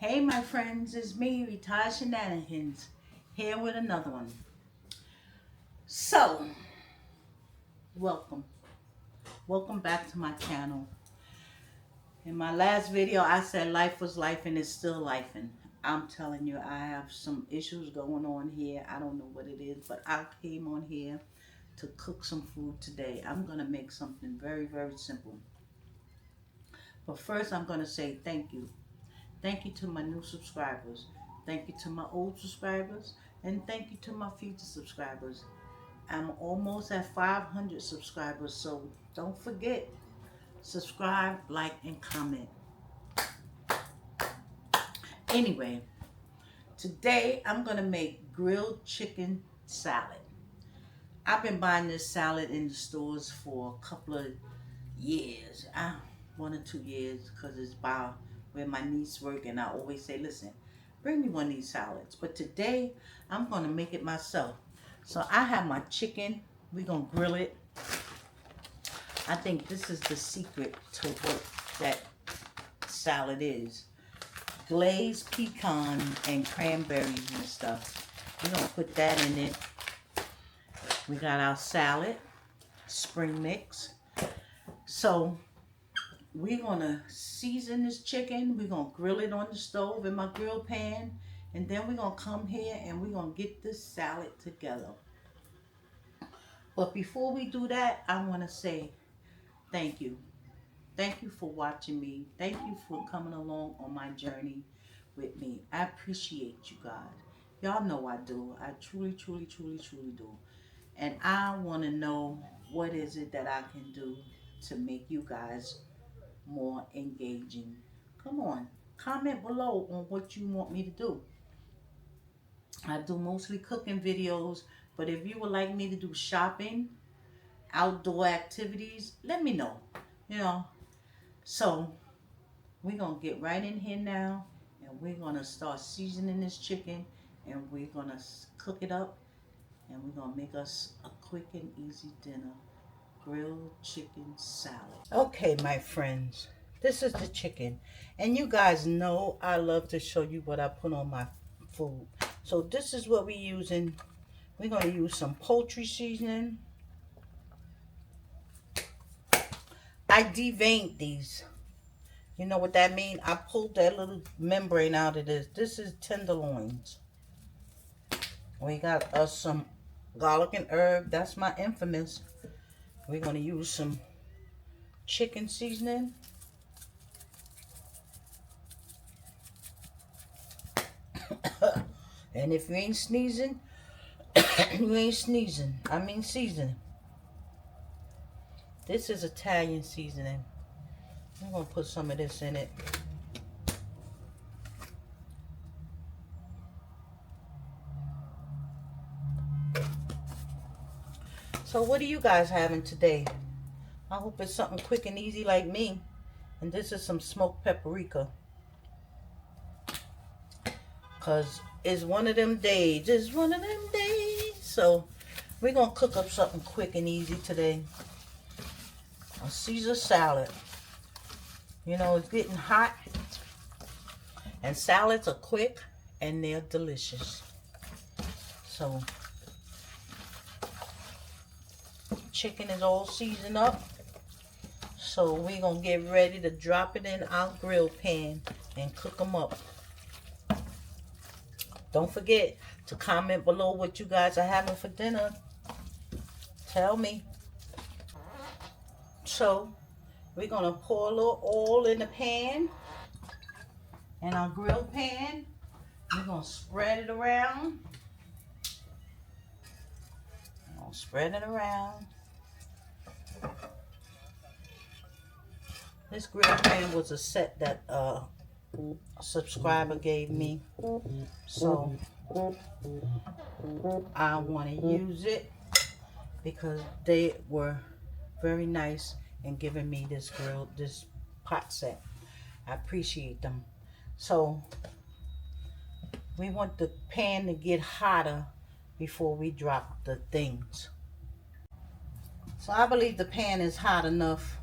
Hey, my friends, it's me, Retired Shenanigans, here with another one. So, welcome. Welcome back to my channel. In my last video, I said life was life and it's still lifing. I'm telling you, I have some issues going on here. I don't know what it is, but I came on here to cook some food today. I'm going to make something very, very simple. But first, I'm going to say thank you. Thank you to my new subscribers. Thank you to my old subscribers. And thank you to my future subscribers. I'm almost at 500 subscribers, so don't forget, subscribe, like, and comment. Anyway, today I'm going to make grilled chicken salad. I've been buying this salad in the stores for a couple of years, 1 or 2 years, because it's by where my niece works, and I always say, listen, bring me one of these salads. But today, I'm going to make it myself. So I have my chicken. We're going to grill it. I think this is the secret to what that salad is. Glazed pecan and cranberries and stuff. We're going to put that in it. We got our salad, spring mix. So we're going to season this chicken. We're going to grill it on the stove in my grill pan. And then we're going to come here and we're going to get this salad together. But before we do that, I want to say thank you. Thank you for watching me. Thank you for coming along on my journey with me. I appreciate you guys. Y'all know I do. I truly, truly, truly, truly do. And I want to know what is it that I can do to make you guys more engaging. Come on, comment below on what you want me to do. I do mostly cooking videos, but if you would like me to do shopping, outdoor activities, let me know. You know, so we're going to get right in here now, and we're going to start seasoning this chicken, and we're going to cook it up, and we're going to make us a quick and easy dinner. Grilled chicken salad. Okay, my friends, this is the chicken. And you guys know I love to show you what I put on my food. So this is what we're using. We're going to use some poultry seasoning. I deveined these. You know what that means? I pulled that little membrane out of this. This is tenderloins. We got us some garlic and herb. That's my infamous. We're going to use some chicken seasoning. And if you ain't sneezing, you ain't sneezing. I mean seasoning. This is Italian seasoning. I'm going to put some of this in it. So what are you guys having today? I hope it's something quick and easy like me. And this is some smoked paprika. Because it's one of them days. It's one of them days. So we're going to cook up something quick and easy today. A Caesar salad. You know, it's getting hot. And salads are quick and they're delicious. So chicken is all seasoned up. So we're going to get ready to drop it in our grill pan and cook them up. Don't forget to comment below what you guys are having for dinner. Tell me. So we're going to pour a little oil in the pan. In our grill pan. We're going to spread it around. We're going to spread it around. This grill pan was a set that a subscriber gave me. So I want to use it because they were very nice in giving me this pot set. I appreciate them. So we want the pan to get hotter before we drop the things. So I believe the pan is hot enough.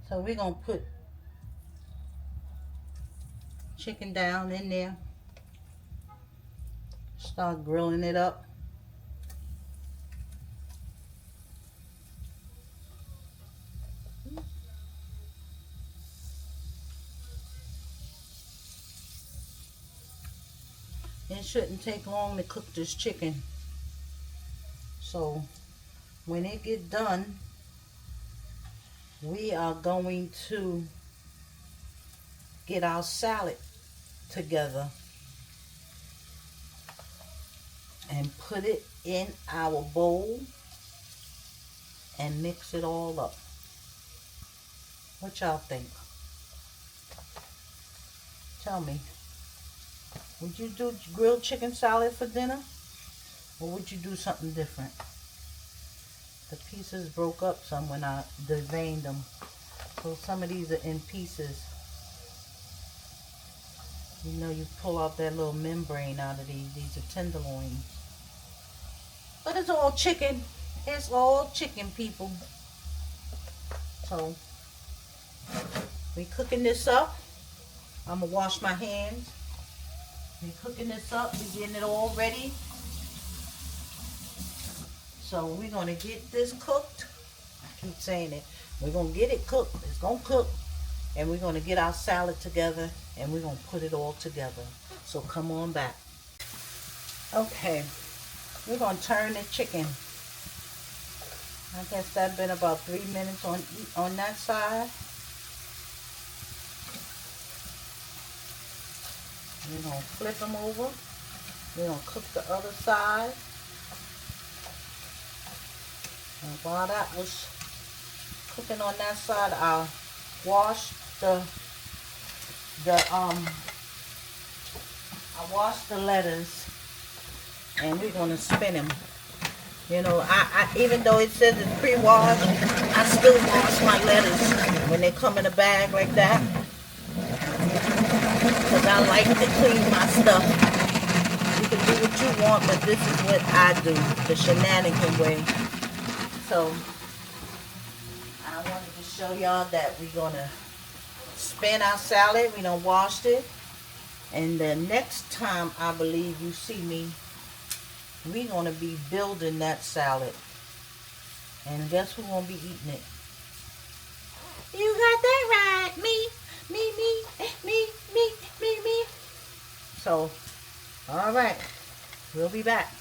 So we're going to put chicken down in there. Start grilling it up. It shouldn't take long to cook this chicken. So when it get done, we are going to get our salad together and put it in our bowl and mix it all up. What y'all think? Tell me. Would you do grilled chicken salad for dinner? Or would you do something different? The pieces broke up some when I deveined them. So some of these are in pieces. You know, you pull out that little membrane out of these. These are tenderloins. But it's all chicken. It's all chicken, people. So, we cooking this up. I'm going to wash my hands. We cooking this up. We getting it all ready. So, we're going to get this cooked. I keep saying it. We're going to get it cooked. It's going to cook. And we're going to get our salad together. And we're going to put it all together. So, come on back. Okay. We're going to turn the chicken. I guess that's been about 3 minutes on that side. We're going to flip them over. We're going to cook the other side. And while that was cooking on that side, I'll wash the lettuce, and we're going to spin them. You know, I even though it says it's pre-washed, I still wash my lettuce when they come in a bag like that. Because I like to clean my stuff. You can do what you want, but this is what I do, the shenanigan way. So, I wanted to show y'all that we're going to spin our salad. We done washed it. And the next time I believe you see me, we're going to be building that salad. And guess who's going to be eating it? You got that right. Me. So, alright. We'll be back.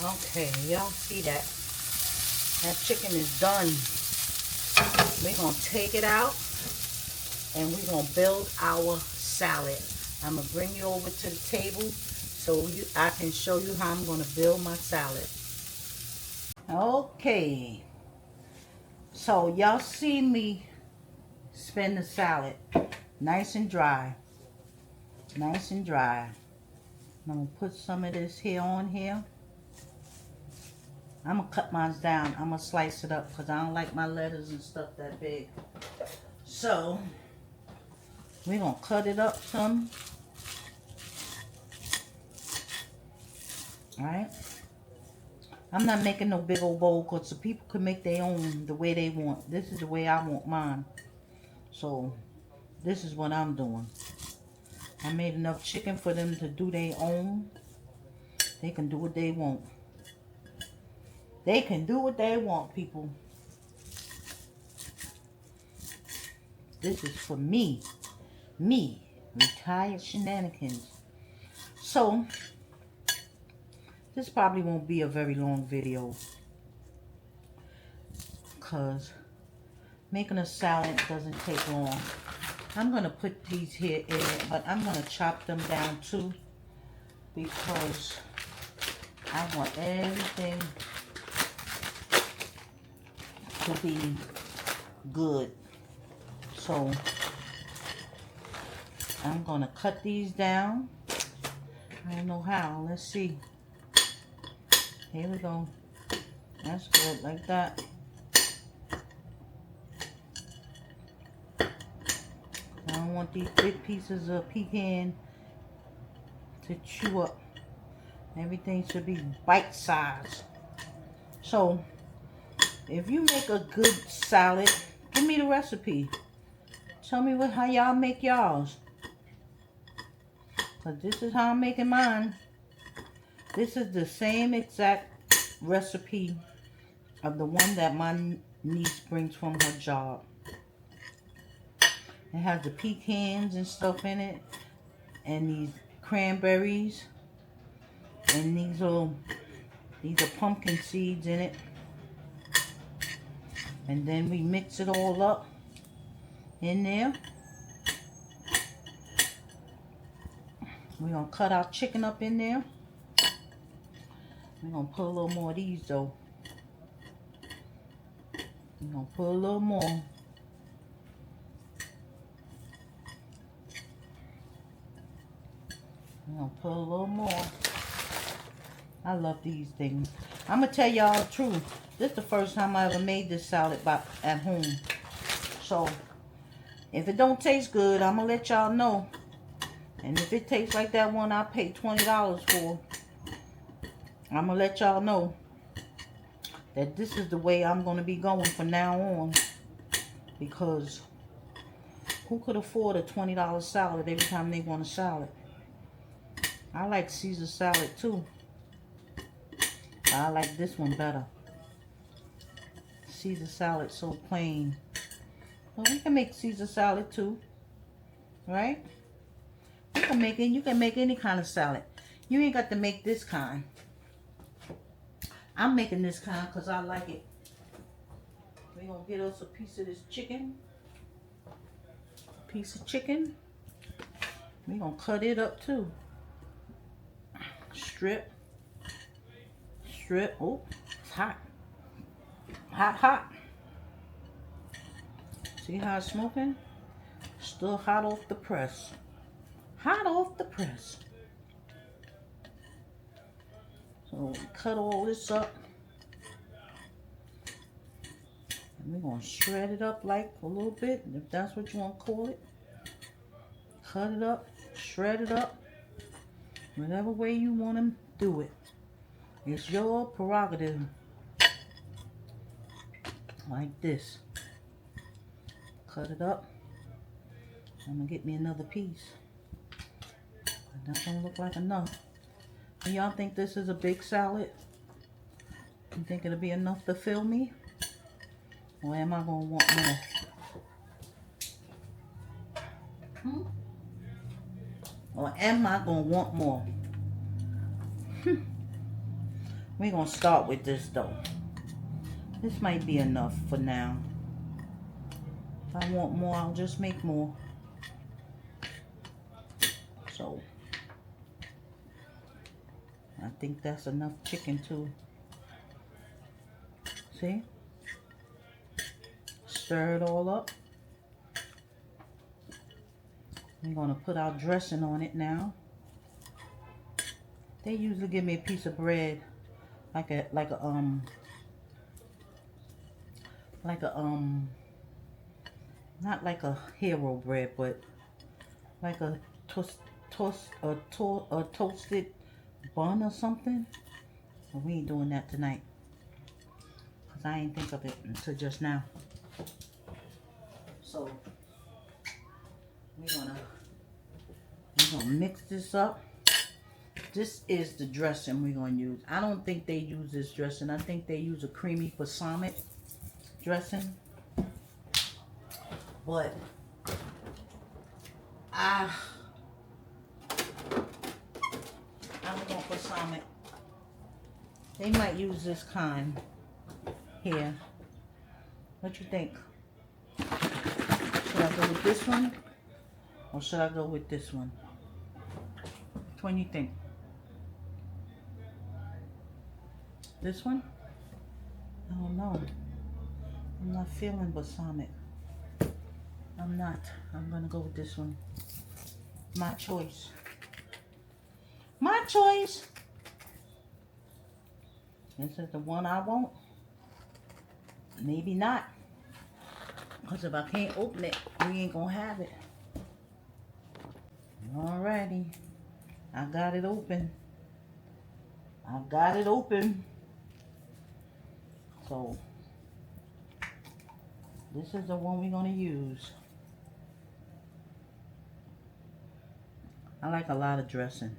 Okay, y'all see that? That chicken is done. We're going to take it out. And we're going to build our salad. I'm going to bring you over to the table so I can show you how I'm going to build my salad. Okay. So y'all see me spin the salad. Nice and dry. Nice and dry. I'm going to put some of this here on here. I'm going to cut mine down. I'm going to slice it up because I don't like my lettuce and stuff that big. So, we're going to cut it up some. Alright. I'm not making no big old bowl because the people can make their own the way they want. This is the way I want mine. So, this is what I'm doing. I made enough chicken for them to do their own. They can do what they want. They can do what they want, people. This is for me. Me. Retired shenanigans. So, this probably won't be a very long video. Because making a salad doesn't take long. I'm going to put these here in it, but I'm going to chop them down too. Because I want everything to be good. So I'm going to cut these down. I don't know how. Let's see. Here we go. That's good, like that. I don't want these big pieces of pecan to chew up. Everything should be bite-sized. So, if you make a good salad, give me the recipe. Tell me how y'all make y'all's. Because this is how I'm making mine. This is the same exact recipe of the one that my niece brings from her job. It has the pecans and stuff in it, and these cranberries, and these are pumpkin seeds in it. And then we mix it all up in there. We're gonna cut our chicken up in there. We're gonna put a little more of these though. We're gonna put a little more. We're gonna put a little more. I love these things. I'm gonna tell y'all the truth. This is the first time I ever made this salad at home. So if it don't taste good, I'm gonna let y'all know. And if it tastes like that one I paid $20 for, I'm gonna let y'all know that this is the way I'm gonna be going from now on. Because who could afford a $20 salad every time they want a salad? I like Caesar salad too. But I like this one better. Caesar salad so plain. Well, we can make Caesar salad too, right? You can make it. You can make any kind of salad. You ain't got to make this kind. I'm making this kind because I like it. We're gonna get us a piece of this chicken. Piece of chicken. We're gonna cut it up too. Strip. Strip. Oh, it's hot. Hot, hot. See how it's smoking? Still hot off the press. Hot off the press. So we cut all this up. And we're going to shred it up like a little bit, if that's what you want to call it. Cut it up, shred it up. Whatever way you want to do it. It's your prerogative. Like this. Cut it up. I'm going to get me another piece. That don't look like enough. Do y'all think this is a big salad? You think it'll be enough to fill me? Or am I going to want more? Or am I going to want more? We're going to start with this though. This might be enough for now. If I want more, I'll just make more. So, I think that's enough chicken too. See? Stir it all up. We're gonna put our dressing on it now. They usually give me a piece of bread, like a not like a hero bread, but like a toasted bun or something. But we ain't doing that tonight, cause I ain't think of it until just now. So we're gonna mix this up. This is the dressing we're gonna use. I don't think they use this dressing. I think they use a creamy balsamic dressing. But I don't want balsamic. They might use this kind here. What you think? Should I go with this one? Or should I go with this one? Which one you think? This one? I don't know. I'm not feeling balsamic. I'm not. I'm gonna go with this one. My choice. My choice. This is the one I want. Maybe not. Because if I can't open it, we ain't gonna have it. Alrighty. I got it open. I got it open. So, this is the one we're gonna use. I like a lot of dressing.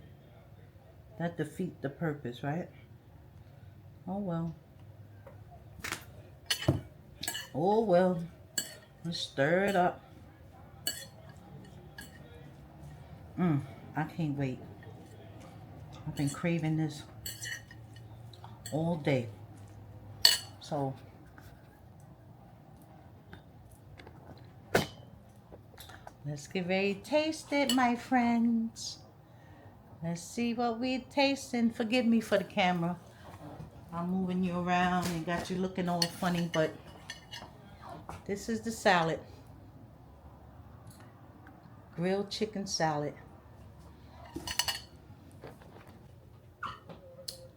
That defeats the purpose, right? Oh well. Oh well. Let's stir it up. I can't wait. I've been craving this all day. So let's get ready to taste it, my friends. Let's see what we're tasting. Forgive me for the camera. I'm moving you around and got you looking all funny, but this is the salad. Grilled chicken salad.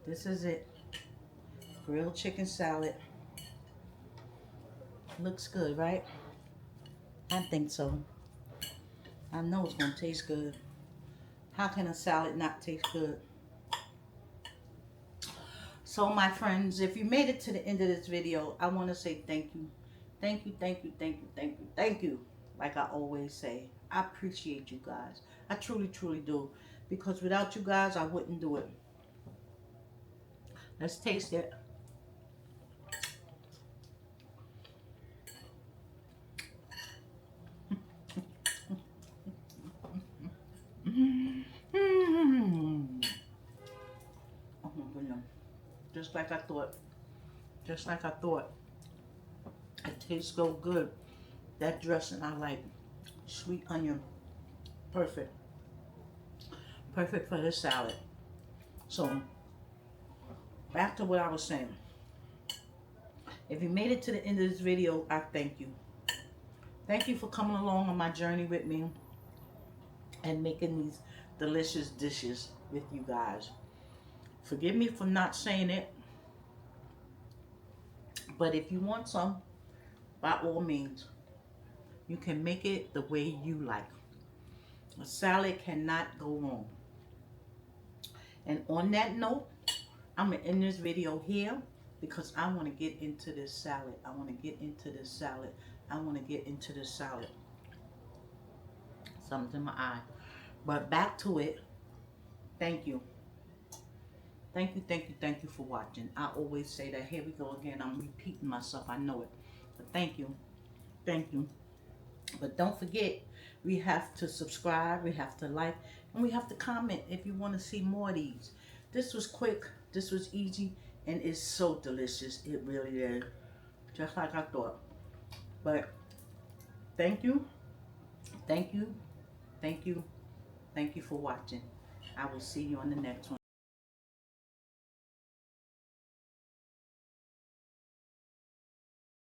This is it. Grilled chicken salad. Looks good, right? I think so. I know it's gonna taste good. How can a salad not taste good? So my friends, if you made it to the end of this video, I want to say thank you. Thank you, thank you, thank you, thank you, thank you. Like I always say, I appreciate you guys. I truly, truly do. Because without you guys, I wouldn't do it. Let's taste it. Oh my goodness. Just like I thought. Just like I thought. It tastes so good. That dressing I like. Sweet onion. Perfect. Perfect for this salad. So, back to what I was saying. If you made it to the end of this video, I thank you. Thank you for coming along on my journey with me and making these delicious dishes with you guys. Forgive me for not saying it, but if you want some, by all means, you can make it the way you like. A salad cannot go wrong. And on that note, I'm going to end this video here because I want to get into this salad. I want to get into this salad. I want to get into this salad. Something's in my eye. But back to it. Thank you. Thank you, thank you, thank you for watching. I always say that. Here we go again. I'm repeating myself. I know it. But thank you. Thank you. But don't forget, we have to subscribe, we have to like, and we have to comment if you want to see more of these. This was quick. This was easy. And it's so delicious. It really is. Just like I thought. But thank you. Thank you. Thank you. Thank you for watching. I will see you on the next one.